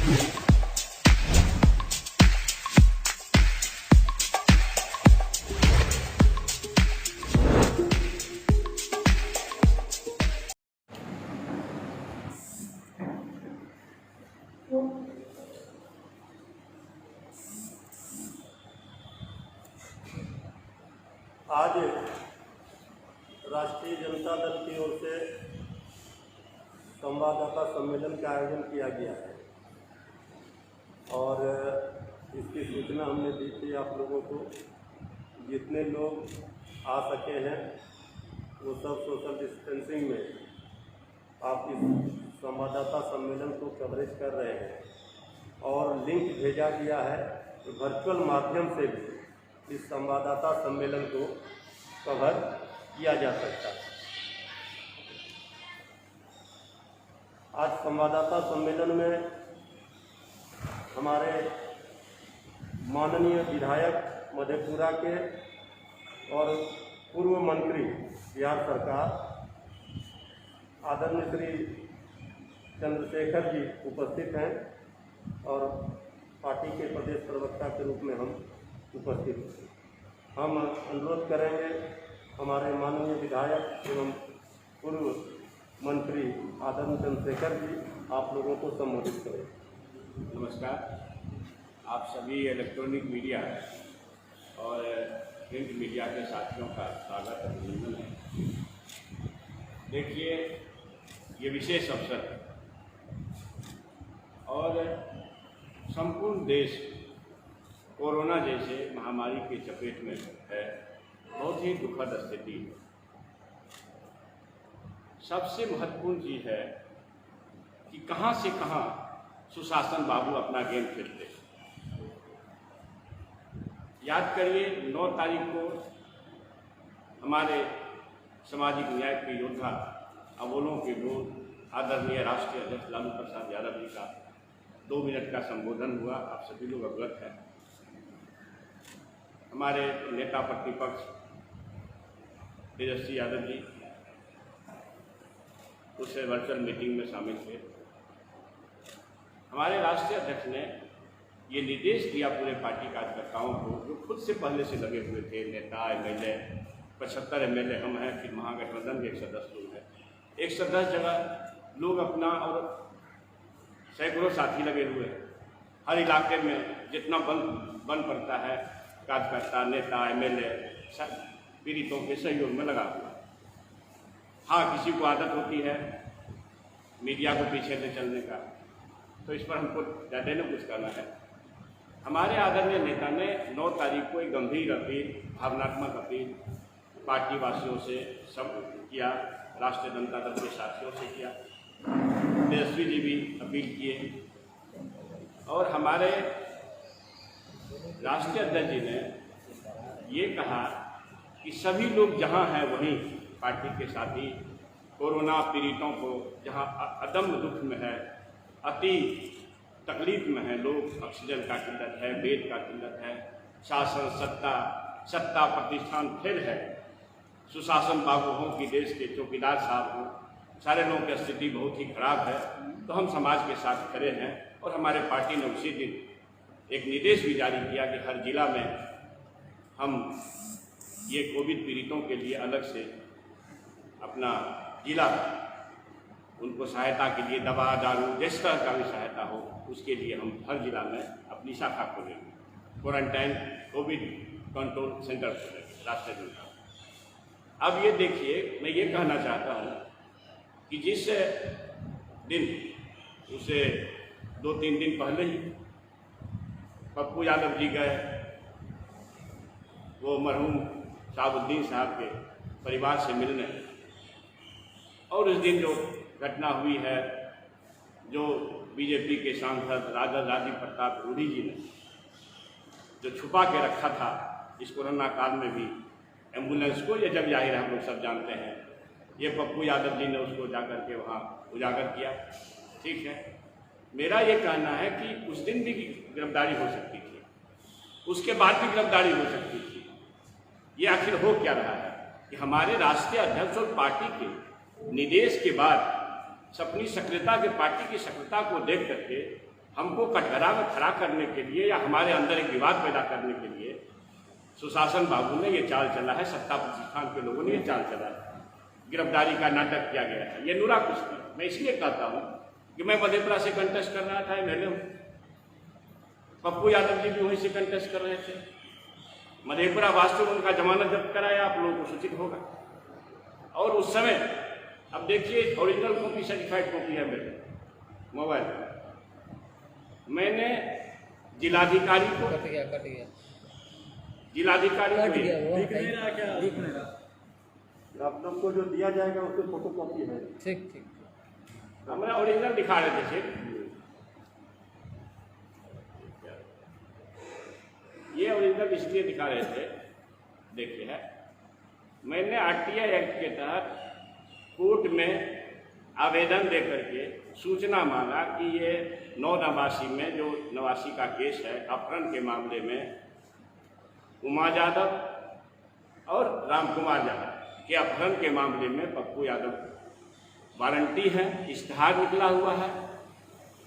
आज राष्ट्रीय जनता दल की ओर से संवाददाता सम्मेलन का आयोजन किया गया है और इसकी सूचना हमने दी थी आप लोगों को। जितने लोग आ सके हैं वो सब सोशल डिस्टेंसिंग में आप इस संवाददाता सम्मेलन को कवरेज कर रहे हैं और लिंक भेजा गया है तो वर्चुअल माध्यम से भी इस संवाददाता सम्मेलन को कवर किया जा सकता है। आज संवाददाता सम्मेलन में हमारे माननीय विधायक मधेपुरा के और पूर्व मंत्री बिहार सरकार आदरणीय श्री चंद्रशेखर जी उपस्थित हैं और पार्टी के प्रदेश प्रवक्ता के रूप में हम उपस्थित हैं। हम अनुरोध करेंगे हमारे माननीय विधायक एवं पूर्व मंत्री आदरणीय चंद्रशेखर जी आप लोगों को संबोधित करें। नमस्कार। आप सभी इलेक्ट्रॉनिक मीडिया और प्रिंट मीडिया के साथियों का स्वागत अभिनंदन है। देखिए, ये विशेष अवसर है और संपूर्ण देश कोरोना जैसे महामारी के चपेट में है। बहुत ही दुखद स्थिति है। सबसे महत्वपूर्ण चीज़ है कि कहाँ से कहाँ सुशासन बाबू अपना गेम खेलते हैं। याद करिए, 9 तारीख को हमारे सामाजिक न्याय के योद्धा अवोलों के विरोध आदरणीय राष्ट्रीय अध्यक्ष लालू प्रसाद यादव जी का 2 मिनट का संबोधन हुआ। आप सभी लोग अवगत हैं। हमारे नेता प्रतिपक्ष तेजस्वी यादव जी उस वर्चुअल मीटिंग में शामिल थे। हमारे राष्ट्रीय अध्यक्ष ने ये निर्देश दिया पूरे पार्टी कार्यकर्ताओं को, जो खुद से पहले से लगे हुए थे, नेता MLA 75 MLA हम हैं, फिर महागठबंधन के 110 लोग हैं। 110 जगह लोग अपना और सैकड़ों साथी लगे हुए हैं। हर इलाके में जितना बल पड़ता है, कार्यकर्ता, नेता, MLA पीड़ितों के सहयोग में लगा हुआ। हाँ, किसी को आदत होती है मीडिया को पीछे से चलने का, तो इस पर हमको ज़्यादा न कुछ करना है। हमारे आदरणीय नेता ने 9 तारीख को एक गंभीर अपील, भावनात्मक अपील पार्टी वासियों से सब किया, राष्ट्रीय जनता दल के साथियों से किया। तेजस्वी जी भी अपील किए और हमारे राष्ट्रीय अध्यक्ष जी ने ये कहा कि सभी लोग जहां हैं वहीं पार्टी के साथी कोरोना पीड़ितों को, जहां अदम्य दुख में है, अति तकलीफ में है लोग, ऑक्सीजन का किल्लत है, बेड का किल्लत है, शासन सत्ता प्रतिष्ठान फेल है, सुशासन बाबू हों कि देश के चौकीदार साहब हों, सारे लोगों की स्थिति बहुत ही खराब है। तो हम समाज के साथ खड़े हैं और हमारे पार्टी ने उसी दिन एक निर्देश भी जारी किया कि हर जिला में हम ये कोविड पीड़ितों के लिए अलग से अपना जिला, उनको सहायता के लिए दवा दारू जिस तरह का भी सहायता हो, उसके लिए हम हर जिला में अपनी शाखा खोलेंगे, क्वारंटाइन कोविड कंट्रोल सेंटर खोलेंगे राष्ट्रीय जनता। अब ये देखिए, मैं ये कहना चाहता हूँ कि जिस दिन उसे 2-3 दिन पहले ही पप्पू यादव जी गए, वो मरहूम शाहबुद्दीन साहब के परिवार से मिलने, और उस दिन जो घटना हुई है, जो बीजेपी के सांसद राजद राजीव प्रताप रूडी जी ने जो छुपा के रखा था इस कोरोना काल में भी एम्बुलेंस को, ये जब जाहिर हम लोग सब जानते हैं, ये पप्पू यादव जी ने उसको जाकर के वहाँ उजागर किया। ठीक है, मेरा ये कहना है कि उस दिन भी गिरफ्तारी हो सकती थी, उसके बाद भी गिरफ्तारी हो सकती थी। ये आखिर हो क्या रहा है कि हमारे राष्ट्रीय अध्यक्ष और पार्टी के निर्देश के बाद अपनी सक्रियता के, पार्टी की सक्रियता को देख करके हमको कटघरा में खड़ा करने के लिए या हमारे अंदर एक विवाद पैदा करने के लिए सुशासन बाबू ने ये चाल चला है, सत्ता प्रतिष्ठान के लोगों ने ये चाल चला है, गिरफ्तारी का नाटक किया गया है। ये नूरा कुश्ती मैं इसलिए कहता हूँ कि मैं मधेपुरा से कंटेस्ट कर रहा था, MLA हूँ, पप्पू यादव जी भी वहीं से कंटेस्ट कर रहे थे। मधेपुरा वास्तव में उनका जमानत जब्त कराया, आप लोगों को सूचित होगा। और उस समय अब देखिए ओरिजिनल कॉपी, सर्टिफाइड कॉपी है मेरे मोबाइल। मैंने जिलाधिकारी को कट गया जिलाधिकारी को दिख नहीं रहा क्या? दिख नहीं रहा। आप लोग को जो दिया जाएगा उसकी फोटो कॉपी है। ठीक हमें ओरिजिनल दिखा रहे थे। ये ओरिजिनल इसलिए दिखा रहे थे, देखिए है, मैंने RTI एक्ट के तहत कोर्ट में आवेदन दे करके सूचना मांगा कि ये 9 नवासी में जो नवासी का केस है अपहरण के मामले में उमा यादव और रामकुमार यादव के अपहरण के मामले में पप्पू यादव वारंटी है, इश्तहार निकला हुआ है,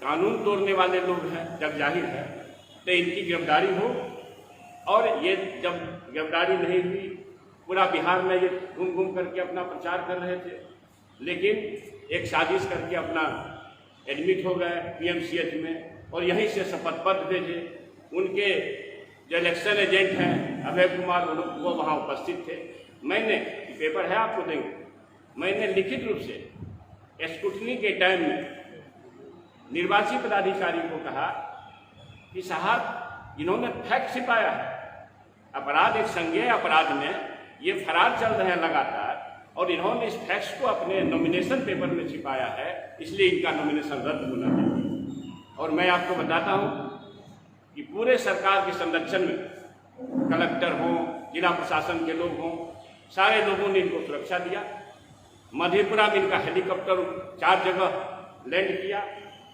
कानून तोड़ने वाले लोग हैं, जब जाहिर है तो इनकी गिरफ्तारी हो। और ये जब गिरफ्तारी नहीं हुई, पूरा बिहार में ये घूम घूम करके अपना प्रचार कर रहे थे, लेकिन एक साजिश करके अपना एडमिट हो गए PMCH में और यहीं से शपथ पत्र भेजे। उनके जो इलेक्शन एजेंट हैं अभय कुमार, वो वहाँ उपस्थित थे। मैंने, पेपर है आपको देंगे, मैंने लिखित रूप से स्क्रूटनी के टाइम में निर्वाची पदाधिकारी को कहा कि साहब इन्होंने फैक्ट छिपाया है, अपराध एक संज्ञेय अपराध में ये फरार चल रहे हैं लगातार, और इन्होंने इस फैक्ट्स को अपने नॉमिनेशन पेपर में छिपाया है, इसलिए इनका नॉमिनेशन रद्द होना चाहिए। और मैं आपको बताता हूँ कि पूरे सरकार के संरक्षण में कलेक्टर हों, जिला प्रशासन के लोग हों, सारे लोगों ने इनको सुरक्षा दिया। मधेपुरा में इनका हेलीकॉप्टर 4 जगह लैंड किया,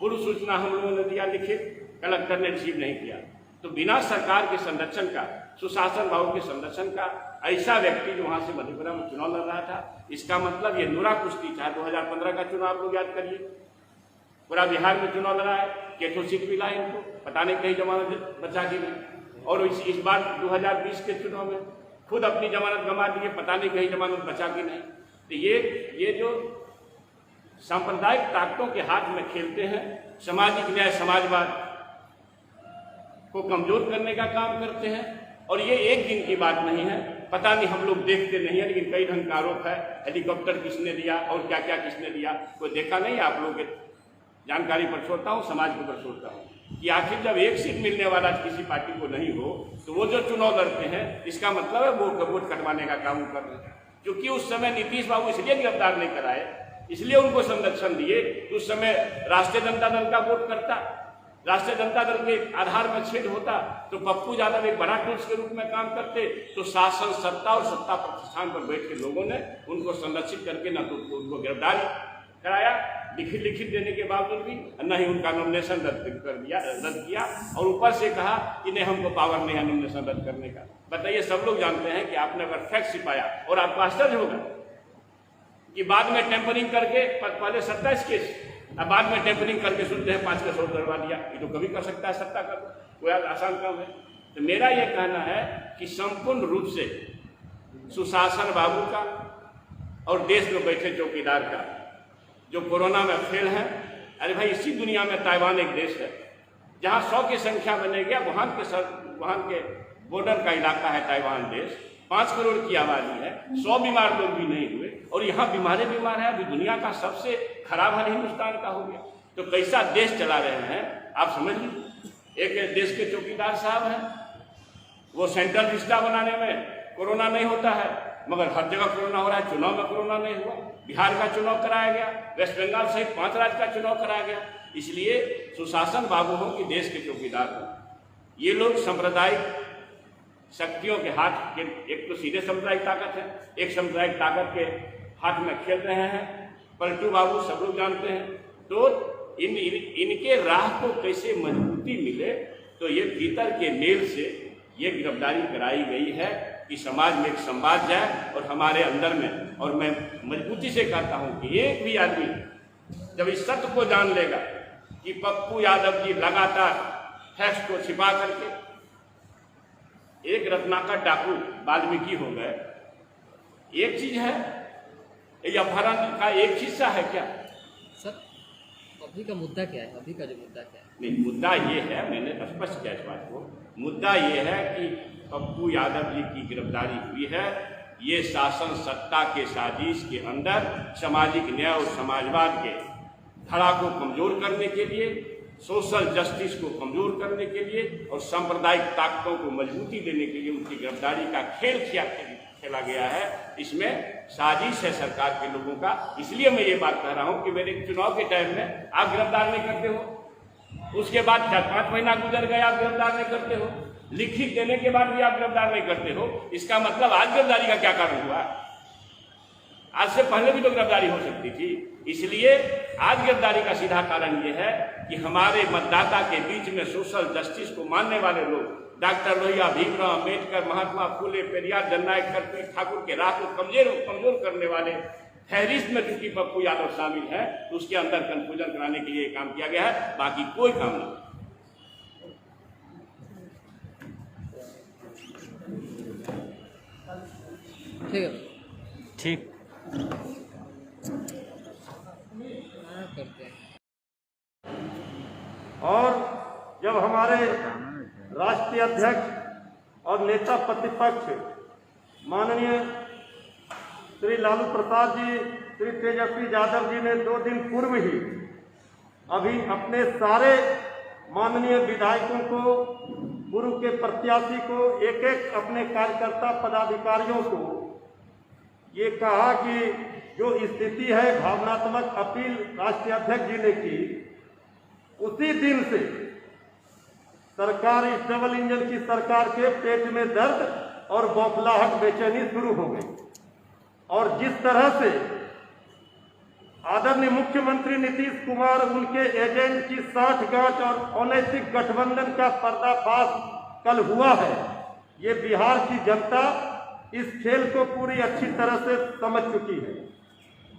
पूर्व सूचना हम लोगों ने दिया लिखित, कलेक्टर ने रिसीव नहीं किया। तो बिना सरकार के संरक्षण का, सुशासन बाबू के संरक्षण का ऐसा व्यक्ति जो वहाँ से मधेपुरा में चुनाव लड़ रहा था, इसका मतलब ये नूरा कुश्ती, चाहे 2015 का चुनाव आप लोग याद करिए, पूरा बिहार में चुनाव लड़ा है, केठो सीट मिला है इनको, पता नहीं कहीं जमानत बचा की नहीं। और इस बार 2020 के चुनाव में खुद अपनी जमानत गंवा दिए, पता नहीं कहीं जमानत बचा की नहीं। तो ये जो सांप्रदायिक ताकतों के हाथ में खेलते हैं, सामाजिक न्याय समाजवाद को कमजोर करने का काम करते हैं। और ये एक दिन की बात नहीं है, पता नहीं हम लोग देखते नहीं है, लेकिन कई ढंग का आरोप है, हेलीकॉप्टर किसने दिया और क्या क्या किसने दिया, कोई देखा नहीं। आप लोगों के जानकारी पर छोड़ता हूँ, समाज के ऊपर छोड़ता हूँ कि आखिर जब एक सीट मिलने वाला किसी पार्टी को नहीं हो तो वो जो चुनाव लड़ते हैं, इसका मतलब है वोट कटवाने का काम कर रहे हैं। क्योंकि उस समय नीतीश बाबू इसलिए गिरफ्तार नहीं कराए, इसलिए उनको संरक्षण दिए, उस समय राष्ट्रीय जनता दल का वोट करता, राष्ट्रीय जनता दल के आधार में छेद होता, तो पप्पू यादव एक बड़ा टूल्स के रूप में काम करते। तो शासन, सत्ता और सत्ता प्रतिष्ठान पर बैठ के लोगों ने उनको संरक्षित करके न तो उनको गिरफ्तारी कराया लिखित देने के बावजूद भी, न ही उनका नॉमिनेशन रद्द किया, और ऊपर से कहा कि नहीं हमको पावर नहीं है नॉमिनेशन रद्द करने का। बताइए, सब लोग जानते हैं कि आपने अगर फैक्ट छिपाया, और आपको आश्चर्य होगा कि बाद में टेम्परिंग करके पहले 27 केस, अब बाद में टेम्परिंग करके सुनते हैं 5 केस और करवा दिया। ये तो कभी कर सकता है सत्ता का, कोई आसान काम है। तो मेरा ये कहना है कि संपूर्ण रूप से सुशासन बाबू का और देश में बैठे चौकीदार का जो कोरोना में फेल है। अरे भाई, इसी दुनिया में ताइवान एक देश है जहाँ 100 की संख्या बने गया, वहाँ के बॉर्डर का इलाका है ताइवान देश, 5 करोड़ की आबादी है, 100 बीमार लोग भी नहीं हुए, और यहाँ बीमार है। अभी दुनिया का सबसे खराब हाल हिंदुस्तान का हो गया। तो कैसा देश चला रहे हैं आप समझ लीजिए। एक देश के चौकीदार साहब हैं, वो सेंट्रल विस्टा बनाने में कोरोना नहीं होता है, मगर हर जगह कोरोना हो रहा है। चुनाव में कोरोना नहीं हुआ, बिहार का चुनाव कराया गया, वेस्ट बंगाल सहित 5 राज्य का चुनाव कराया गया। इसलिए सुशासन बाबू हो कि देश के चौकीदार हो, ये लोग सांप्रदायिक शक्तियों के हाथ के, एक तो सीधे सांप्रदायिक ताकत है, एक सांप्रदायिक ताकत के हाथ में खेल रहे हैं। पलटू बाबू सब लोग जानते हैं। तो इनके राह को कैसे मजबूती मिले, तो ये भीतर के मेल से ये गिरफ्तारी कराई गई है कि समाज में एक संवाद जाए और हमारे अंदर में। और मैं मजबूती से कहता हूँ कि एक भी आदमी जब इस सत्य को जान लेगा कि पप्पू यादव जी लगातार फैक्स को छिपा करके एक रत्नाकर डाकू वाल्मीकि हो गए, एक चीज है, ये अपहरण का एक हिस्सा है क्या? सर अभी का मुद्दा क्या है? अभी का जो मुद्दा क्या है? नहीं, मुद्दा ये है, मैंने स्पष्ट किया इस बात को, मुद्दा ये है कि पप्पू यादव जी की गिरफ्तारी हुई है, ये शासन सत्ता के साजिश के अंदर सामाजिक न्याय और समाजवाद के धड़ा को कमजोर करने के लिए, सोशल जस्टिस को कमजोर करने के लिए और सांप्रदायिक ताकतों को मजबूती देने के लिए उनकी गिरफ्तारी का खेल खेला गया है। इसमें साजिश है सरकार के लोगों का। इसलिए मैं ये बात कह रहा हूं कि मेरे चुनाव के टाइम में आप गिरफ्तार नहीं करते हो, उसके बाद 4-5 महीना गुजर गए आप गिरफ्तार नहीं करते हो, लिखित देने के बाद भी आप गिरफ्तार नहीं करते हो। इसका मतलब आज गिरफ्तारी का क्या कारण हुआ? आज से पहले भी तो गिरफ्तारी हो सकती थी। इसलिए आज गिरफ्तारी का सीधा कारण यह है कि हमारे मतदाता के बीच में सोशल जस्टिस को मानने वाले लोग, डॉक्टर लोहिया, भीमराव अम्बेडकर, महात्मा फुले, पेरियार, जननायक, कर्पूरी ठाकुर के राह को कमजोर करने वाले फहरिस्त में चूंकि पप्पू यादव शामिल है, तो उसके अंदर कंफ्यूजन कराने के लिए काम किया गया है, बाकी कोई काम नहीं। ठीक है, ठीक करते हैं। और जब हमारे राष्ट्रीय अध्यक्ष और नेता प्रतिपक्ष माननीय श्री लालू प्रसाद जी, श्री तेजस्वी यादव जी ने 2 दिन पूर्व ही अभी अपने सारे माननीय विधायकों को, पूर्व के प्रत्याशी को, एक एक अपने कार्यकर्ता पदाधिकारियों को ये कहा कि जो स्थिति है, भावनात्मक अपील राष्ट्रीय अध्यक्ष जी ने की, उसी दिन से सरकार, इस डबल इंजन की सरकार के पेट में दर्द और बौखलाहट, बेचैनी शुरू हो गई। और जिस तरह से आदरणीय मुख्यमंत्री नीतीश कुमार, उनके एजेंट की साठगांठ और अनैतिक गठबंधन का पर्दाफाश कल हुआ है, ये बिहार की जनता इस खेल को पूरी अच्छी तरह से समझ चुकी है।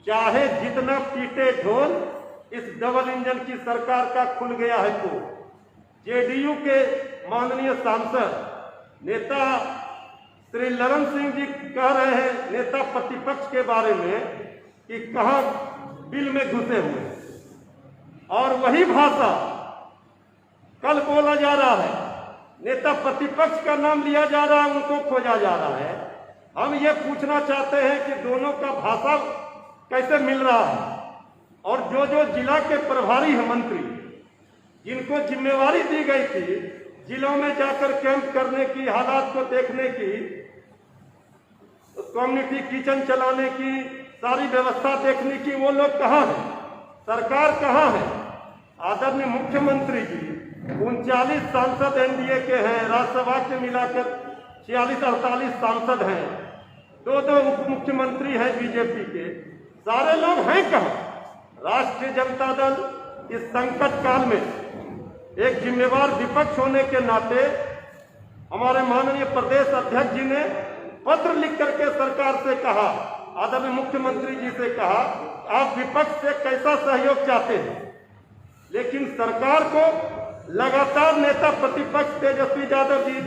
चाहे जितना पीटे ढोल, इस डबल इंजन की सरकार का खुल गया है तो जेडीयू के माननीय सांसद नेता श्री ललन सिंह जी कह रहे हैं नेता प्रतिपक्ष के बारे में कि कहां बिल में घुसे हुए, और वही भाषा कल बोला जा रहा है, नेता प्रतिपक्ष का नाम लिया जा रहा है, उनको खोजा जा रहा है। हम ये पूछना चाहते हैं कि दोनों का भाषा कैसे मिल रहा है, और जो जो जिला के प्रभारी हैं मंत्री, जिनको जिम्मेवारी दी गई थी जिलों में जाकर कैंप करने की, हालात को देखने की, कम्युनिटी किचन चलाने की, सारी व्यवस्था देखने की, वो लोग कहाँ हैं? सरकार कहाँ है? आदरणीय मुख्यमंत्री जी 39 सांसद एनडीए के हैं, राज्यसभा के मिलाकर 46-48 सांसद हैं, 2 उप मुख्यमंत्री हैं बीजेपी के, सारे लोग हैं कहाँ? राष्ट्रीय जनता दल इस संकट काल में एक जिम्मेवार विपक्ष होने के नाते हमारे माननीय प्रदेश अध्यक्ष जी ने पत्र लिख करके सरकार से कहा, आदरणीय मुख्यमंत्री जी से कहा, आप विपक्ष से कैसा सहयोग चाहते हैं। लेकिन सरकार को लगातार नेता प्रतिपक्ष तेजस्वी यादव जी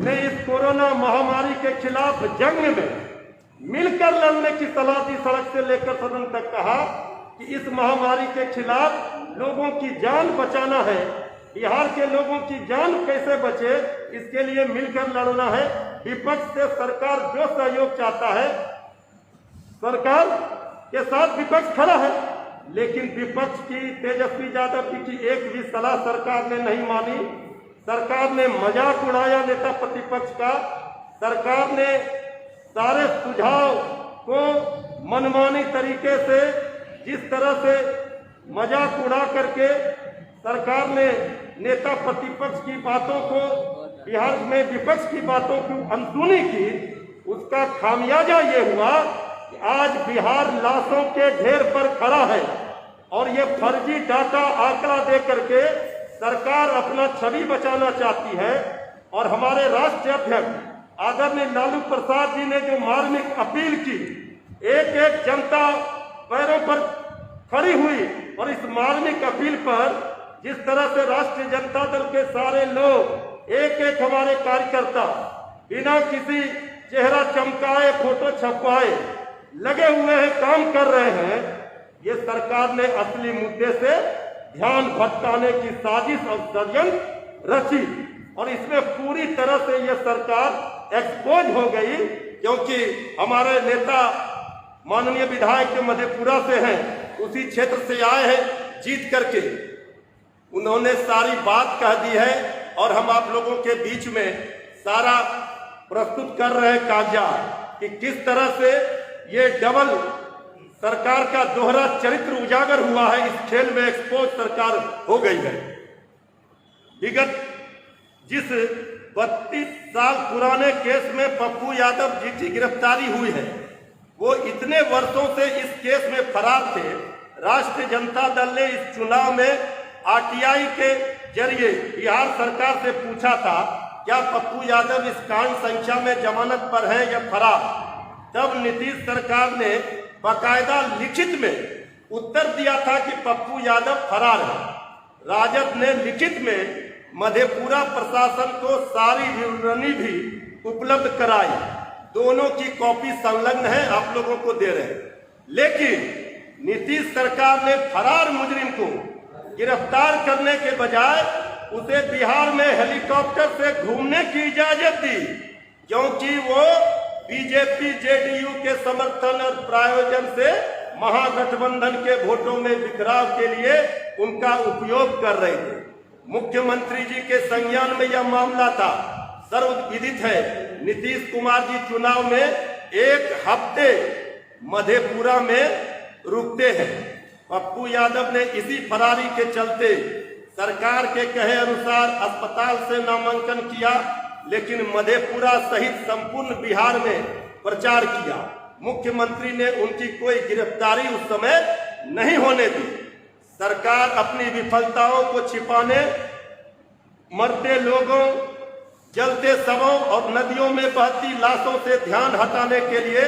ने इस कोरोना महामारी के खिलाफ जंग में मिलकर लड़ने की सलाह दी। सड़क से लेकर सदन तक कहा कि इस महामारी के खिलाफ लोगों की जान बचाना है, बिहार के लोगों की जान कैसे बचे, इसके लिए मिलकर लड़ना है। विपक्ष से सरकार जो सहयोग चाहता है, सरकार के साथ विपक्ष खड़ा है, लेकिन विपक्ष की, तेजस्वी यादव जी की एक भी सलाह सरकार ने नहीं मानी। सरकार ने मजाक उड़ाया नेता प्रतिपक्ष का। सरकार ने सारे सुझाव को मनमानी तरीके से, जिस तरह से मजाक उड़ा करके सरकार ने नेता प्रतिपक्ष की बातों को, बिहार में विपक्ष की बातों की अनसुनी की, उसका खामियाजा ये हुआ कि आज बिहार लाशों के ढेर पर खड़ा है। और ये फर्जी डाटा आंकड़ा दे करके सरकार अपना छवि बचाना चाहती है। और हमारे राष्ट्रीय अध्यक्ष आदरणीय लालू प्रसाद जी ने जो मार्मिक अपील की, एक एक जनता पैरों पर खड़ी हुई और इस मार्मिक अपील पर जिस तरह से राष्ट्रीय जनता दल के सारे लोग एक एक हमारे कार्यकर्ता बिना किसी चेहरा चमकाए फोटो छपवाए लगे हुए हैं, काम कर रहे हैं, ये सरकार ने असली मुद्दे से ध्यान भटकाने की साजिश और षड्यंत्र रची और इसमें पूरी तरह से ये सरकार एक्सपोज हो गई। क्योंकि हमारे नेता माननीय विधायक जो मधेपुरा से हैं, उसी क्षेत्र से आए हैं जीत करके, उन्होंने सारी बात कह दी है और हम आप लोगों के बीच में सारा प्रस्तुत कर रहे हैं कागजात कि किस तरह से ये डबल सरकार का दोहरा चरित्र उजागर हुआ है। इस खेल में एक्सपोज सरकार हो गई है। विगत जिस 32 साल पुराने केस में पप्पू यादव जी की गिरफ्तारी हुई है, वो इतने वर्षों से इस केस में फरार थे। राष्ट्रीय जनता दल ने इस चुनाव में आरटीआई के जरिए बिहार सरकार से पूछा था क्या पप्पू यादव इस कांड संख्या में जमानत पर है या फरार। तब नीतीश सरकार ने बाकायदा लिखित में उत्तर दिया था कि पप्पू यादव फरार है। राजद ने लिखित में मधेपुरा प्रशासन को सारी विवरणी भी उपलब्ध कराई। दोनों की कॉपी संलग्न है, आप लोगों को दे रहे हैं। लेकिन नीतीश सरकार ने फरार मुजरिम को गिरफ्तार करने के बजाय उसे बिहार में हेलीकॉप्टर से घूमने की इजाजत दी, क्योंकि वो बीजेपी जेडीयू के समर्थन और प्रायोजन से महागठबंधन के वोटों में बिखराव के लिए उनका उपयोग कर रहे थे। मुख्यमंत्री जी के संज्ञान में यह मामला था। सर्वविदित है, नीतीश कुमार जी चुनाव में एक हफ्ते मधेपुरा में रुकते हैं। पप्पू यादव ने इसी फरारी के चलते सरकार के कहे अनुसार अस्पताल से नामांकन किया, लेकिन मधेपुरा सहित संपूर्ण बिहार में प्रचार किया। मुख्यमंत्री ने उनकी कोई गिरफ्तारी उस समय नहीं होने दी। सरकार अपनी विफलताओं को छिपाने, मरते लोगों, जलते शवों और नदियों में बहती लाशों से ध्यान हटाने के लिए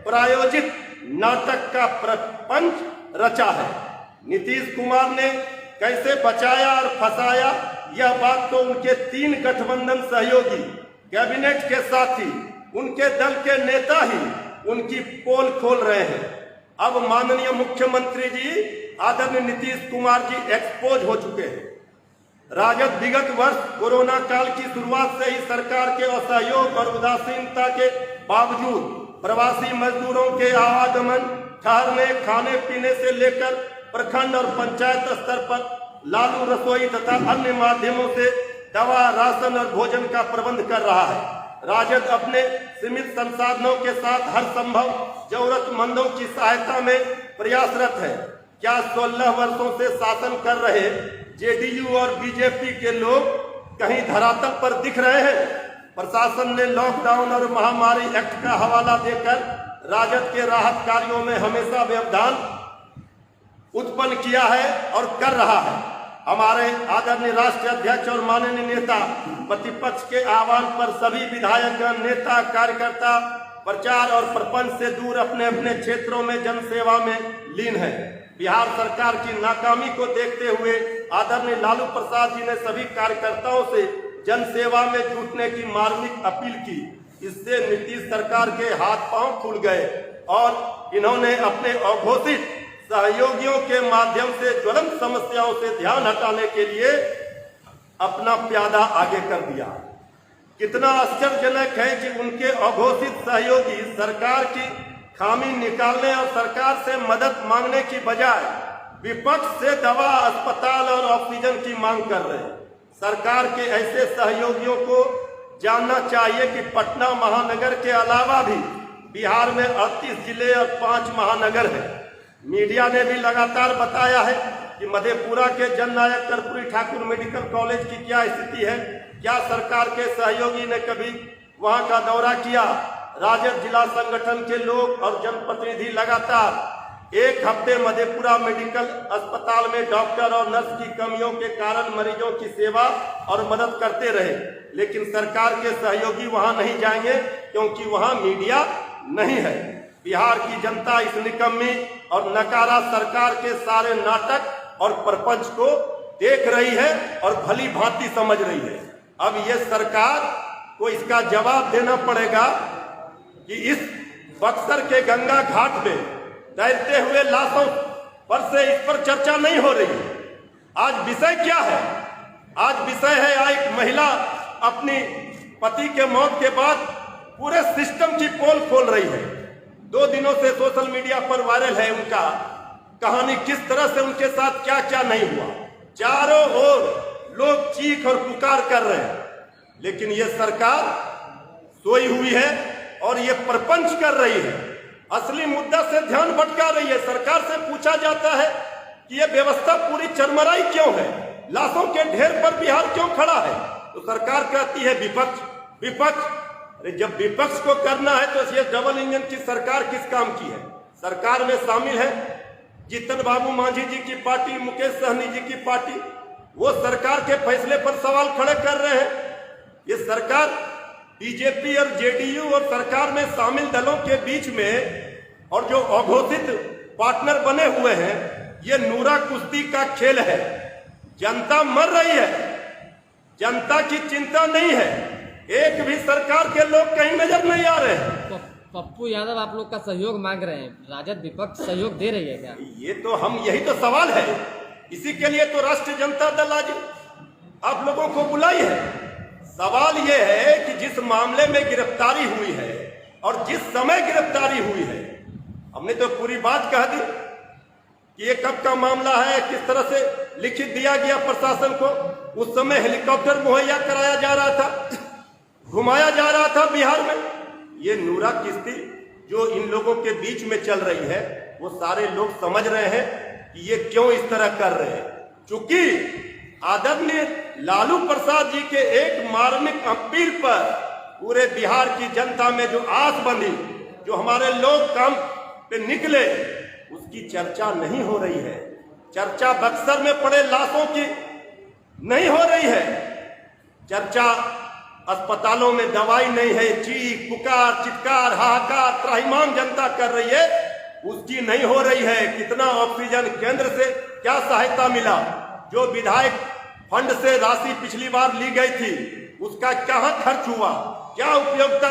प्रायोजित नाटक का प्रपंच रचा है। नीतीश कुमार ने कैसे बचाया और फंसाया, यह बात तो उनके 3 गठबंधन सहयोगी, कैबिनेट के साथी, उनके दल के नेता ही उनकी पोल खोल रहे हैं। अब माननीय मुख्यमंत्री जी आदरणीय नीतीश कुमार जी एक्सपोज हो चुके हैं। राजद विगत वर्ष कोरोना काल की शुरुआत से ही सरकार के असहयोग और उदासीनता के बावजूद प्रवासी मजदूरों के आवागमन, ठहरने, खाने पीने से लेकर प्रखंड और पंचायत स्तर पर लालू रसोई तथा अन्य माध्यमों से दवा, राशन और भोजन का प्रबंध कर रहा है। राजद अपने सीमित संसाधनों के साथ हर संभव जरूरतमंदों की सहायता में प्रयासरत है। क्या 16 वर्षों से शासन कर रहे जेडीयू और बीजेपी के लोग कहीं धरातल पर दिख रहे हैं? प्रशासन ने लॉकडाउन और महामारी एक्ट का हवाला देकर राजद के राहत कार्यों में हमेशा व्यवधान उत्पन्न किया है और कर रहा है। हमारे आदरणीय राष्ट्रीय अध्यक्ष और माननीय नेता प्रतिपक्ष के आह्वान पर सभी विधायकगण, नेता, कार्यकर्ता प्रचार और प्रपंच से दूर अपने अपने क्षेत्रों में जनसेवा में लीन है। बिहार सरकार की नाकामी को देखते हुए आदरणीय लालू प्रसाद जी ने सभी कार्यकर्ताओं से जनसेवा में जुटने की मार्मिक अपील की। इससे नीतीश सरकार के हाथ पांव खुल गए और इन्होंने अपने अघोषित सहयोगियों के माध्यम से ज्वलंत समस्याओं से ध्यान हटाने के लिए अपना प्यादा आगे कर दिया। कितना आश्चर्यजनक है कि उनके अघोषित सहयोगी सरकार की खामी निकालने और सरकार से मदद मांगने की बजाय विपक्ष से दवा, अस्पताल और ऑक्सीजन की मांग कर रहे हैं। सरकार के ऐसे सहयोगियों को जानना चाहिए कि पटना महानगर के अलावा भी बिहार में 38 जिले और 5 महानगर हैं। मीडिया ने भी लगातार बताया है कि मधेपुरा के जननायक कर्पूरी ठाकुर मेडिकल कॉलेज की क्या स्थिति है। क्या सरकार के सहयोगी ने कभी वहां का दौरा किया? राजद जिला संगठन के लोग और जनप्रतिनिधि लगातार एक हफ्ते मधेपुरा मेडिकल अस्पताल में डॉक्टर और नर्स की कमियों के कारण मरीजों की सेवा और मदद करते रहे, लेकिन सरकार के सहयोगी वहां नहीं जाएंगे क्योंकि वहां मीडिया नहीं है। बिहार की जनता इस निकम्मी और नकारा सरकार के सारे नाटक और प्रपंच को देख रही है और भली भांति समझ रही है। अब ये सरकार को इसका जवाब देना पड़ेगा कि इस बक्सर के गंगा घाट में तैरते हुए लाशों पर से इस पर चर्चा नहीं हो रही है। आज विषय क्या है? आज विषय है एक महिला अपनी पति के मौत के बाद पूरे सिस्टम की पोल खोल रही है। 2 दिनों से सोशल मीडिया पर वायरल है उनका कहानी, किस तरह से उनके साथ क्या क्या नहीं हुआ। चारों ओर लोग चीख और पुकार कर रहे हैं, लेकिन ये सरकार सोई हुई है और ये प्रपंच कर रही है, असली मुद्दा से ध्यान भटका रही है। सरकार से पूछा जाता है कि ये व्यवस्था पूरी चरमराई क्यों है, लाशों के ढेर पर बिहार क्यों खड़ा है, तो सरकार कहती है विपक्ष विपक्ष। अरे जब विपक्ष को करना है तो ये डबल इंजन की सरकार किस काम की है? सरकार में शामिल है जीतन बाबू मांझी जी की पार्टी, मुकेश सहनी जी की पार्टी, वो सरकार के फैसले पर सवाल खड़े कर रहे हैं। ये सरकार बीजेपी और जेडीयू और सरकार में शामिल दलों के बीच में और जो अघोषित पार्टनर बने हुए हैं, ये नूरा कुश्ती का खेल है। जनता मर रही है, जनता की चिंता नहीं है, एक भी सरकार के लोग कहीं नजर नहीं आ रहे हैं। पप्पू यादव आप लोग का सहयोग मांग रहे हैं, राजद विपक्ष सहयोग दे रही है क्या? ये तो यही तो सवाल है, इसी के लिए तो राष्ट्रीय जनता दल आज आप लोगों को बुलाई है। सवाल यह है कि जिस मामले में गिरफ्तारी हुई है और जिस समय गिरफ्तारी हुई है, हमने तो पूरी बात कह दी कि ये कब का मामला है, किस तरह से लिखित दिया गया प्रशासन को। उस समय हेलीकॉप्टर मुहैया कराया जा रहा था, घुमाया जा रहा था बिहार में। ये नूरा किश्ती जो इन लोगों के बीच में चल रही है, वो सारे लोग समझ रहे हैं कि ये क्यों इस तरह कर रहे हैं। चूंकि आदरणीय लालू प्रसाद जी के एक मार्मिक अपील पर पूरे बिहार की जनता में जो आस बंधी, जो हमारे लोग काम पे निकले, उसकी चर्चा नहीं हो रही है। चर्चा बक्सर में पड़े लाशों की नहीं हो रही है, चर्चा अस्पतालों में दवाई नहीं है, चीख पुकार चित्कार हाहाकार त्राहिमाम जनता कर रही है, उसकी नहीं हो रही है। कितना ऑक्सीजन केंद्र से क्या सहायता मिला, जो विधायक फंड से राशि पिछली बार ली गई थी उसका कहां खर्च हुआ, क्या उपयोगिता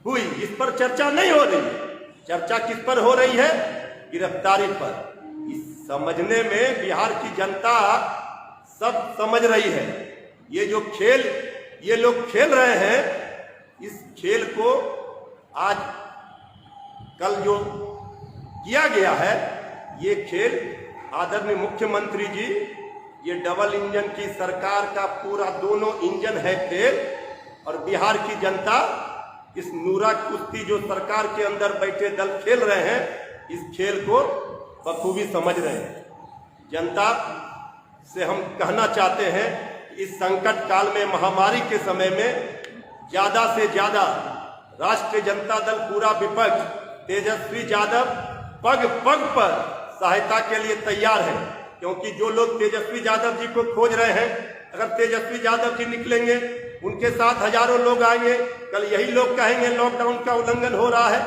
हुई, इस पर चर्चा नहीं हो रही। चर्चा किस पर हो रही है? गिरफ्तारी पर। इस समझने में बिहार की जनता सब समझ रही है। ये जो खेल ये लोग खेल रहे हैं, इस खेल को आज कल जो किया गया है, ये खेल आदरणीय मुख्यमंत्री जी, ये डबल इंजन की सरकार का पूरा दोनों इंजन है खेल, और बिहार की जनता इस नूरा कुश्ती जो सरकार के अंदर बैठे दल खेल रहे हैं, इस खेल को बखूबी समझ रहे हैं। जनता से हम कहना चाहते हैं, इस संकट काल में, महामारी के समय में ज्यादा से ज्यादा राष्ट्रीय जनता दल पूरा विपक्ष, तेजस्वी यादव पग पग पर सहायता के लिए तैयार है। क्योंकि जो लोग तेजस्वी यादव जी को खोज रहे हैं, अगर तेजस्वी यादव जी निकलेंगे, उनके साथ हजारों लोग आएंगे। कल यही लोग कहेंगे लॉकडाउन का उल्लंघन हो रहा है,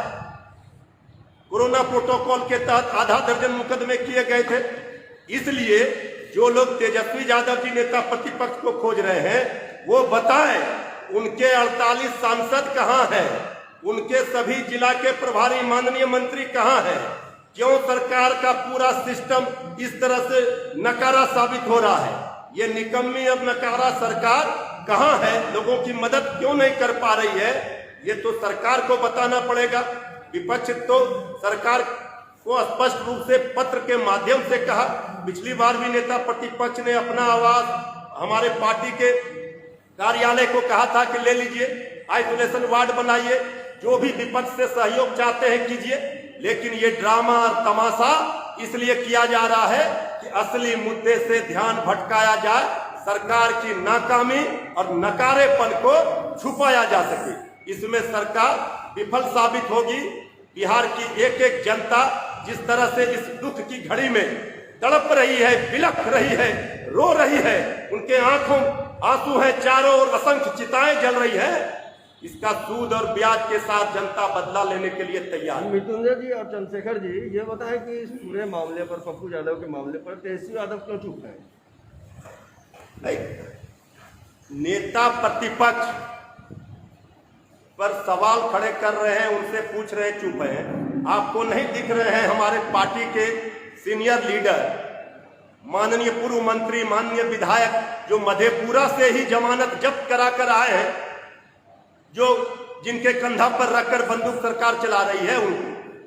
कोरोना प्रोटोकॉल के तहत आधा दर्जन मुकदमे किए गए थे। इसलिए जो लोग तेजस्वी यादव जी नेता प्रतिपक्ष को खोज रहे हैं, वो बताएं उनके 48 सांसद कहां हैं, उनके सभी जिला के प्रभारी माननीय मंत्री कहां हैं, क्यों सरकार का पूरा सिस्टम इस तरह से नकारा साबित हो रहा है। ये निकम्मी और नकारा सरकार कहां है, लोगों की मदद क्यों नहीं कर पा रही है, ये तो सरकार को बताना पड़ेगा। विपक्ष तो सरकार को स्पष्ट रूप से पत्र के माध्यम से कहा, पिछली बार भी नेता प्रतिपक्ष ने अपना आवाज हमारे पार्टी के कार्यालय को कहा था कि ले लीजिए, आइसोलेशन वार्ड बनाइए, जो भी विपक्ष से सहयोग चाहते हैं कीजिए। लेकिन ये ड्रामा और तमाशा इसलिए किया जा रहा है कि असली मुद्दे से ध्यान भटकाया जाए, सरकार की नाकामी और नकारेपन को छुपाया जा सके। इसमें सरकार विफल साबित होगी। बिहार की एक एक जनता जिस तरह से इस दुख की घड़ी में तड़प रही है, बिलख रही है, रो रही है, उनके आंखों आंसू है, चारों ओर असंख्य चिताएं जल रही है, इसका सूद और ब्याज के साथ जनता बदला लेने के लिए तैयार है। मृत्युंजय जी और चंद्रशेखर जी, ये बताएं कि इस पूरे मामले पर, पप्पू यादव के मामले पर तेजस्वी यादव क्यों चुप है? नेता प्रतिपक्ष पर सवाल खड़े कर रहे हैं, उनसे पूछ रहे हैं, चुप हैं। आपको नहीं दिख रहे हैं हमारे पार्टी के सीनियर लीडर, माननीय पूर्व मंत्री, माननीय विधायक जो मधेपुरा से ही जमानत जब्त करा कर आए हैं, जो जिनके कंधा पर रखकर बंदूक सरकार चला रही है,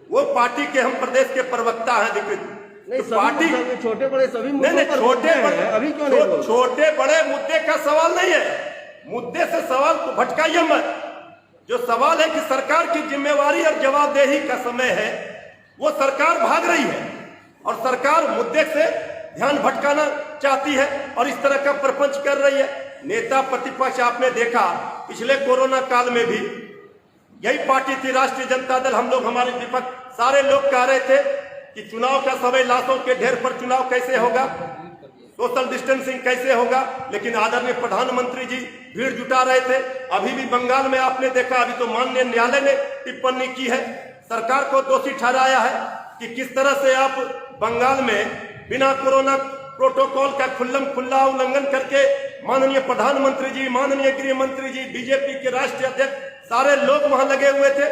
वो पार्टी के हम प्रदेश के प्रवक्ता हैं अधिकृत। तो पार्टी छोटे बड़े सभी नहीं, छोटे बड़े अभी क्यों नहीं छोटे बड़े मुद्दे का सवाल नहीं है। मुद्दे से सवाल को भटकाइए मत। जो सवाल है कि सरकार की जिम्मेवारी और जवाबदेही का समय है, वो सरकार भाग रही है और सरकार मुद्दे से ध्यान भटकाना चाहती है और इस तरह का प्रपंच कर रही है। नेता प्रतिपक्ष आपने देखा पिछले कोरोना काल में भी यही पार्टी थी, राष्ट्रीय जनता दल। हम लोग, हमारे विपक्ष सारे लोग कह रहे थे कि चुनाव का समय, लाशों के ढेर पर चुनाव कैसे होगा, सोशल डिस्टेंसिंग कैसे होगा, लेकिन आदरणीय प्रधानमंत्री जी भीड़ जुटा रहे थे। अभी भी बंगाल में आपने देखा, अभी तो माननीय न्यायालय ने टिप्पणी की है, सरकार को दोषी ठहराया है कि किस तरह से आप बंगाल में बिना कोरोना प्रोटोकॉल का खुल्ला उल्लंघन करके माननीय प्रधानमंत्री जी, माननीय गृह मंत्री जी, बीजेपी के राष्ट्रीय अध्यक्ष, सारे लोग वहां लगे हुए थे।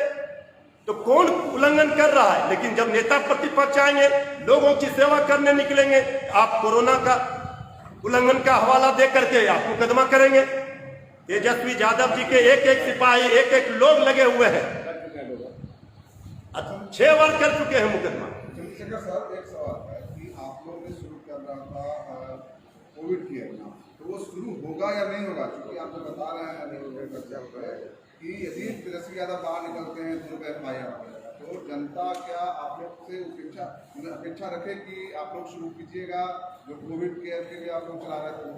तो कौन उल्लंघन कर रहा है? लेकिन जब नेता प्रतिपक्ष आएंगे, लोगों की सेवा करने निकलेंगे, आप कोरोना का उल्लंघन का हवाला दे करके आप मुकदमा करेंगे। तेजस्वी यादव जी के एक एक सिपाही, एक एक लोग लगे हुए हैं, 6 बार कर चुके हैं मुकदमा। चंद्रशेखर सर, एक सवाल है कि आप लोग ने शुरू कर रहा था कोविड केयर नाम, तो वो शुरू होगा या नहीं होगा? क्योंकि आप जो बता रहे हैं कि यदि तेजस्वी यादव बाहर निकलते हैं तो FIR, तो जनता क्या आप लोग से अपेक्षा रखे कि आप लोग शुरू कीजिएगा जो कोविड केयर के लिए आप लोग चला रहे थे?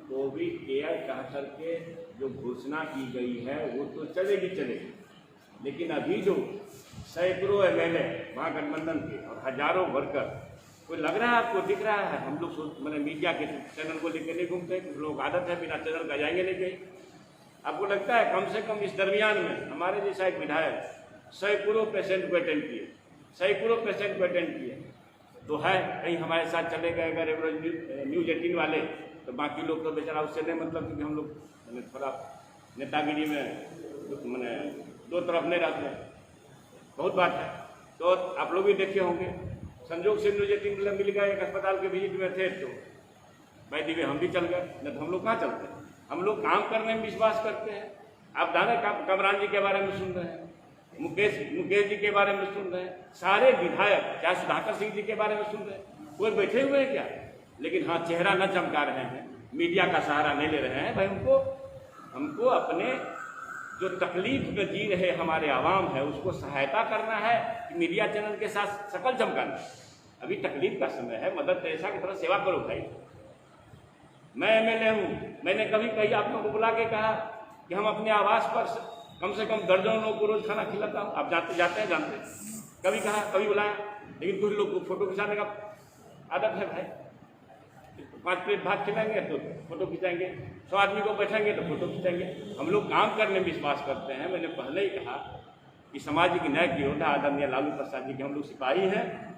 कोविड केयर कह करके जो घोषणा की गई है वो तो चलेगी, लेकिन अभी जो सैकड़ों MLA महागठबंधन के और हजारों वर्कर, कोई लग रहा है आपको, दिख रहा है? हम लोग मैंने मीडिया के चैनल को लेकर नहीं घूमते, कुछ लोग आदत है बिना चैनल का जाएंगे नहीं कहीं। आपको लगता है कम से कम इस दरमियान में हमारे जैसा एक विधायक सैकड़ों पेशेंट को अटेंड किए, तो है कहीं हमारे साथ चले गए अगर न्यूज़ 18 वाले, तो बाकी लोग तो बेचारा उससे नहीं मतलब, क्योंकि हम लोग थोड़ा नेतागिरी में मैंने दो तरफ नहीं रहते, बहुत बात है। तो आप लोग भी देखे होंगे, संजोग से न्यूज़ 18 मिल गए, एक अस्पताल के विजिट में थे, तो भाई दिवे हम भी चल गए, नहीं तो हम लोग कहाँ चलते हैं? हम लोग काम करने में विश्वास करते हैं। आप दादा कमरान जी के बारे में सुन रहे हैं, मुकेश जी के बारे में सुन रहे हैं, सारे विधायक, चाहे सुधाकर सिंह जी के बारे में सुन रहे हैं, कोई बैठे हुए हैं क्या? लेकिन हाँ, चेहरा न चमका रहे हैं, मीडिया का सहारा नहीं ले रहे हैं। भाई हमको अपने जो तकलीफ में जी रहे हमारे आवाम है उसको सहायता करना है कि मीडिया चैनल के साथ शकल चमकाना? अभी तकलीफ का समय है, मदर तेरेसा की तरह सेवा करो भाई। मैं MLA हूँ, मैंने कभी कहीं आप लोगों को बुला के कहा कि हम अपने आवास पर कम से कम दर्जनों लोग को रोज खाना खिलाता हूँ? आप जानते हैं कभी कहा, कभी बुलाया? लेकिन कुछ लोग को फोटो खिंचाने का आदत है भाई, 5 प्लेट भात खिलाएंगे तो फोटो खिंचाएंगे, 100 आदमी को बैठेंगे तो फोटो खिंचाएंगे। हम लोग काम करने में विश्वास करते हैं। मैंने पहले ही कहा कि सामाजिक न्याय के योद्धा आदरणीय लालू प्रसाद जी के हम लोग सिपाही हैं,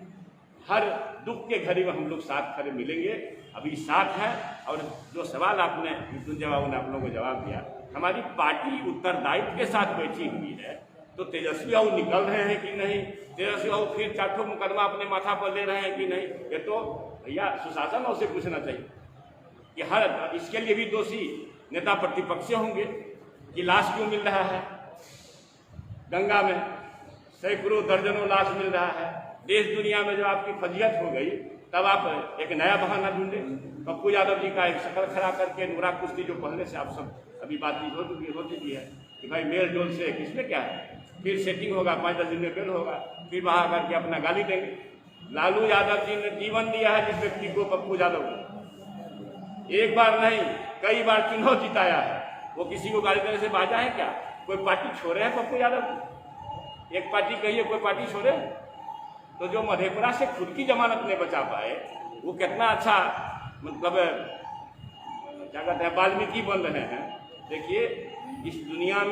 हर दुख के घड़ी में हम लोग साथ खड़े मिलेंगे, अभी साथ है। और जो सवाल आपने मृत्युंजय बाबू ने आप लोगों को जवाब दिया, हमारी पार्टी उत्तरदायित्व के साथ बैठी हुई है, तो तेजस्वी बाबू निकल रहे हैं कि नहीं, तेजस्वी बाबू फिर 4 मुकदमा अपने माथा पर ले रहे हैं कि नहीं, ये तो भैया सुशासन और से पूछना चाहिए कि हर इसके लिए भी दोषी नेता प्रतिपक्ष होंगे कि लाश क्यों मिल रहा है गंगा में, सैकड़ों दर्जनों लाश मिल रहा है। देश दुनिया में जब आपकी फजीहत हो गई तब आप एक नया बहाना ढूंढे। पप्पू यादव जी का एक शक्ल खड़ा करके नूरा कुश्ती जो पहले से आप सब अभी बातचीत हो चुकी है कि भाई मेल जोल से किसमें क्या है, फिर सेटिंग होगा, 5-10 दिन में बेल होगा, फिर वहाँ करके अपना गाली देंगे। लालू यादव जी ने जीवन दिया है जिस व्यक्ति को, पप्पू यादव को, एक बार नहीं कई बार चुनाव जिताया है। वो किसी को गाली देने से बाजा है क्या? कोई पार्टी छोड़े है पप्पू यादव? एक पार्टी कहिए कोई पार्टी छोड़े? तो जो मधेपुरा से खुद की जमानत नहीं बचा पाए वो कितना अच्छा मतलब क्या कहते हैं वाल्मीकि बन रहे हैं। देखिए इस दुनिया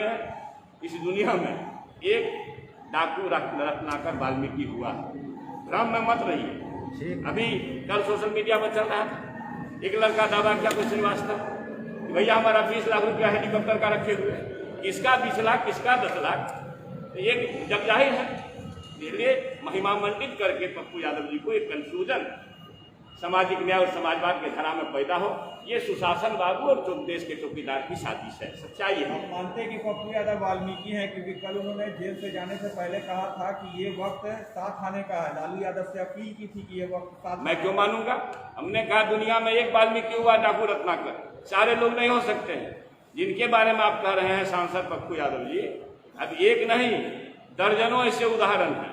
में एक डाकू रत्नाकर वाल्मीकि हुआ है, भ्रम में मत रहिए। अभी कल सोशल मीडिया पर चल रहा था एक लड़का दावा किया कोई श्रीवास्तव, भैया हमारा 20 लाख रुपया हेलीकॉप्टर का रखे हुए, किसका 20 लाख, किसका 10 लाख, तो ये जग जाहिर है। इसलिए महिमा मंडित करके पप्पू यादव जी को एक कंफ्यूजन सामाजिक न्याय और समाजवाद के धारा में पैदा हो, ये सुशासन बाबू और देश के चौकीदार की साजिश है, सच्चाई है। हम मानते हैं कि पप्पू यादव वाल्मीकि हैं, क्योंकि कल उन्होंने जेल से जाने से पहले कहा था कि ये वक्त साथ आने का है। लालू यादव से अपील की थी कि ये वक्त साथ। मैं क्यों मानूंगा? हमने कहा दुनिया में एक वाल्मीकि हुआ डाकू रत्नाकर, सारे लोग नहीं हो सकते हैं। जिनके बारे में आप कह रहे हैं सांसद पप्पू यादव जी, अब एक नहीं दर्जनों ऐसे उदाहरण हैं।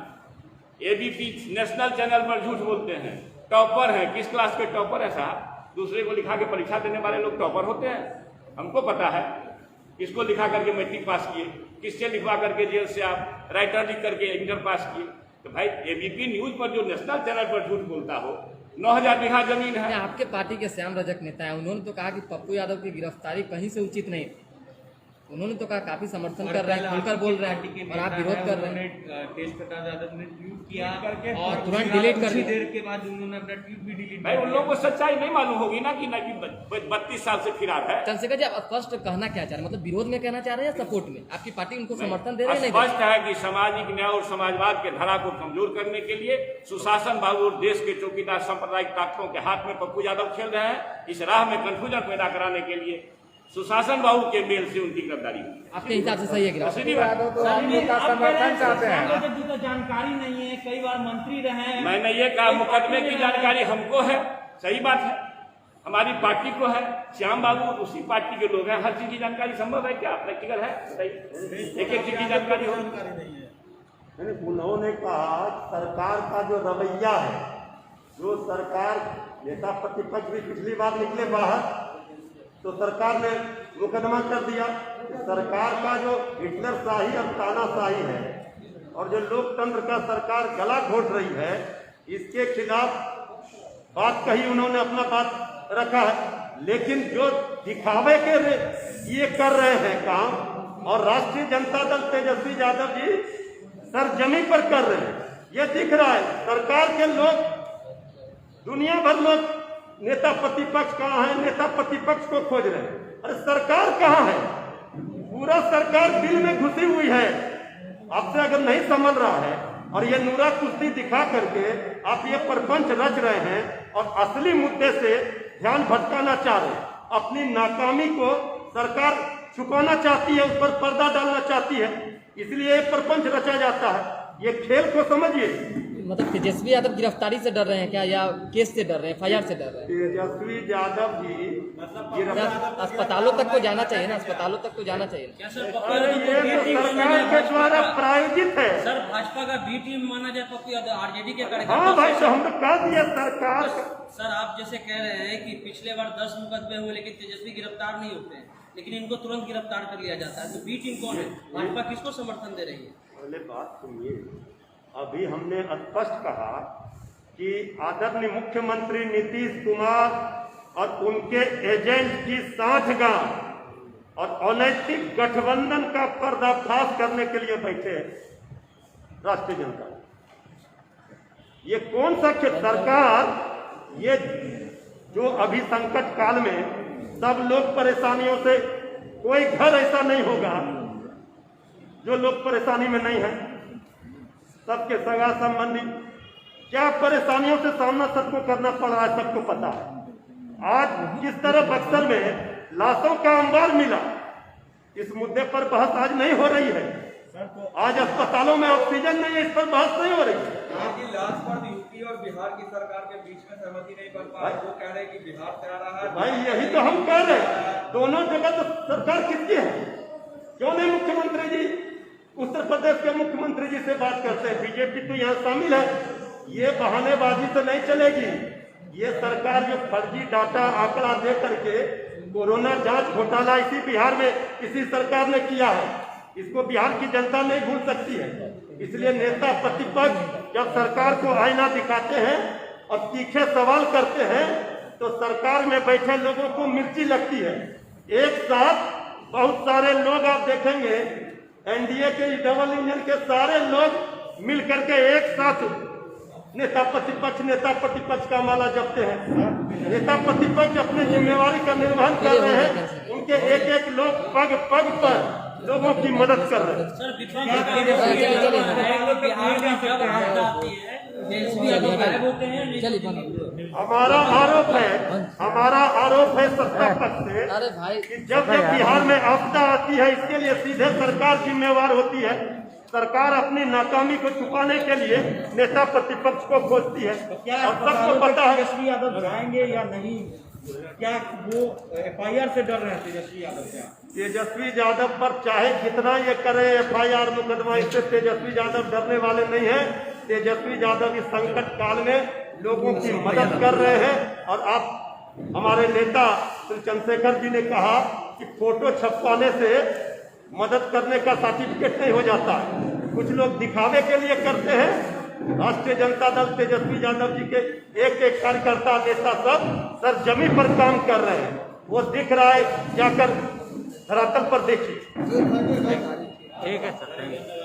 एबीपी नेशनल चैनल पर झूठ बोलते हैं, टॉपर है, किस क्लास के टॉपर है साहब? दूसरे को लिखा के परीक्षा देने वाले लोग टॉपर होते हैं, हमको पता है। किसको लिखा करके मैट्रिक पास किए, किससे लिखवा करके जेल से आप राइटर लिख करके इंटर पास किए। तो भाई एबीपी न्यूज पर जो नेशनल चैनल पर झूठ बोलता हो, 9000 बीघा जमीन है। आपके पार्टी के श्याम रजक नेता है, उन्होंने तो कहा कि पप्पू यादव की गिरफ्तारी कहीं से उचित नहीं थी। उन्होंने तो कहा काफी समर्थन कर रहे हैं, खुलकर बोल रहे हैं, और आप विरोध कर रहे हैं। तेज प्रताप यादव ने ट्वीट किया और तुरंत डिलीट कर दिया। देर के बाद उन्होंने अपना ट्वीट भी डिलीट भाई उन लोगों को सच्चाई नहीं मालूम होगी ना कि 32 साल से फिरार है। चंद्रशेखर जी, आप स्पष्ट कहना क्या चाह रहे हैं? मतलब विरोध में कहना चाह रहे हैं या सपोर्ट में? आपकी पार्टी उनको समर्थन दे रही है? स्पष्ट है कि सामाजिक न्याय और समाजवाद के धारा को कमजोर करने के लिए सुशासन बाबू और देश के चौकीदार सांप्रदायिक ताकतों के हाथ में पप्पू यादव खेल रहे हैं। इस राह में कंफ्यूजन पैदा कराने के लिए सुशासन बाबू के मेल से उनकी गिरफ्तारी हुई। आपके हिसाब से सही है गिरफ्तारी? जानकारी नहीं है, कई बार मंत्री रहे हैं। मैंने ये कहा मुकदमे की जानकारी हमको है, सही बात है, हमारी पार्टी को है, श्याम बाबू उसी पार्टी के लोग हैं। हर चीज की जानकारी संभव है क्या? प्रैक्टिकल है? एक एक चीज की जानकारी हो। उन्होंने कहा सरकार का जो रवैया है, जो सरकार नेता प्रतिपक्ष भी पिछली बार निकले बाहर तो सरकार ने मुकदमा कर दिया। सरकार का जो हिटलर शाही और तानाशाही है और जो लोकतंत्र का सरकार गला घोट रही है, इसके खिलाफ बात कही, उन्होंने अपना बात रखा है। लेकिन जो दिखावे के ये कर रहे हैं काम, और राष्ट्रीय जनता दल तेजस्वी यादव जी सरजमी पर कर रहे हैं, ये दिख रहा है। सरकार के लोग, दुनिया भर लोग नेता प्रतिपक्ष कहाँ है, नेता प्रतिपक्ष को खोज रहे हैं। अरे सरकार कहाँ है? पूरा सरकार दिल में घुसी हुई है। आपसे अगर नहीं समझ रहा है और ये नूरा कुश्ती दिखा करके आप ये प्रपंच रच रहे हैं और असली मुद्दे से ध्यान भटकाना चाह रहे हैं। अपनी नाकामी को सरकार छुपाना चाहती है, उस पर पर्दा डालना चाहती है, इसलिए ये प्रपंच रचा जाता है। ये खेल को समझिए। मतलब तेजस्वी यादव गिरफ्तारी से डर रहे हैं क्या, या केस से डर रहे हैं, FIR से डर रहे हैं? तेजस्वी यादव जी अस्पतालों तक को जाना चाहिए ना, अस्पतालों तक तो जाना चाहिए। अरे ये तो सरकार के द्वारा प्रायोजित है। सर भाजपा का बी टीम माना जाए पप्पू यादव, आरजेडी के कार्यकर्ता। हाँ भाई, तो हम कह दिया सरकार। सर आप जैसे कह रहे हैं कि पिछले बार 10 मुकदमे हुए लेकिन तेजस्वी गिरफ्तार नहीं होते हैं, लेकिन इनको तुरंत गिरफ्तार कर लिया जाता है, तो बी टीम कौन है? भाजपा किसको समर्थन दे रही है? पहले बात सुनिए, अभी हमने स्पष्ट कहा कि आदरणीय मुख्यमंत्री नीतीश कुमार और उनके एजेंट की सांठगांठ और अनैतिक गठबंधन का पर्दाफाश करने के लिए बैठे हैं राष्ट्रीय जनता। ये कौन सा सरकार, ये जो अभी संकट काल में सब लोग परेशानियों से, कोई घर ऐसा नहीं होगा जो लोग परेशानी में नहीं है। सबके सगा संबंधी क्या परेशानियों से सामना सबको करना पड़ रहा है, सबको पता है। आज किस तरह बक्सर में लाशों का अंबार मिला, इस मुद्दे पर बहस आज नहीं हो रही है। आज अस्पतालों में ऑक्सीजन नहीं है, इस पर बहस नहीं हो रही है। लाश पर यूपी और बिहार की सरकार के बीच में सहमति नहीं बन पा रही, वो कह रहे हैं कि बिहार से आ रहा है। भाई यही तो हम कह रहे हैं, दोनों जगह तो सरकार किसकी है? क्यों नहीं मुख्यमंत्री जी उत्तर प्रदेश के मुख्यमंत्री जी से बात करते हैं? बीजेपी तो यहाँ शामिल है। ये बहानेबाजी से नहीं चलेगी। ये सरकार जो फर्जी डाटा आंकड़ा दे करके कोरोना जांच घोटाला इसी बिहार में इसी सरकार ने किया है, इसको बिहार की जनता नहीं भूल सकती है। इसलिए नेता प्रतिपक्ष जब सरकार को आईना दिखाते हैं और तीखे सवाल करते हैं तो सरकार में बैठे लोगों को मिर्ची लगती है। एक साथ बहुत सारे लोग आप देखेंगे, एनडीए के डबल इंजन के सारे लोग मिलकर के एक साथ नेता प्रतिपक्ष का माला जपते हैं। नेता प्रतिपक्ष अपनी जिम्मेवारी का निर्वहन कर रहे हैं। उनके एक एक लोग पग पग पर लोगों की मदद कर रहे हैं। सर विक्रम बिहार में जब आपदा आती है तेजस्वी यादव गायब होते हैं। हमारा आरोप है सत्ता पक्ष से अरे भाई कि जब बिहार में आपदा आती है इसके लिए सीधे सरकार जिम्मेवार होती है। सरकार अपनी नाकामी को छुपाने के लिए नेता प्रतिपक्ष को खोजती है। क्या और सबको पता है तेजस्वी यादव जाएंगे या नहीं? क्या वो FIR से डर रहे हैं तेजस्वी यादव? क्या तेजस्वी यादव पर चाहे कितना ये करे FIR मुकदमा, इससे तेजस्वी यादव डरने वाले नहीं है। तेजस्वी यादव इस संकट काल में लोगों की मदद कर रहे हैं। और आप हमारे नेता श्री चंद्रशेखर जी ने कहा कि फोटो छपवाने से मदद करने का सर्टिफिकेट नहीं हो जाता। कुछ लोग दिखावे के लिए करते हैं। राष्ट्रीय जनता दल तेजस्वी यादव जी के एक एक कार्यकर्ता नेता सब सरजमी पर काम कर रहे हैं। वो दिख रहा है, जाकर धरातल पर देखिए। ठीक है सर।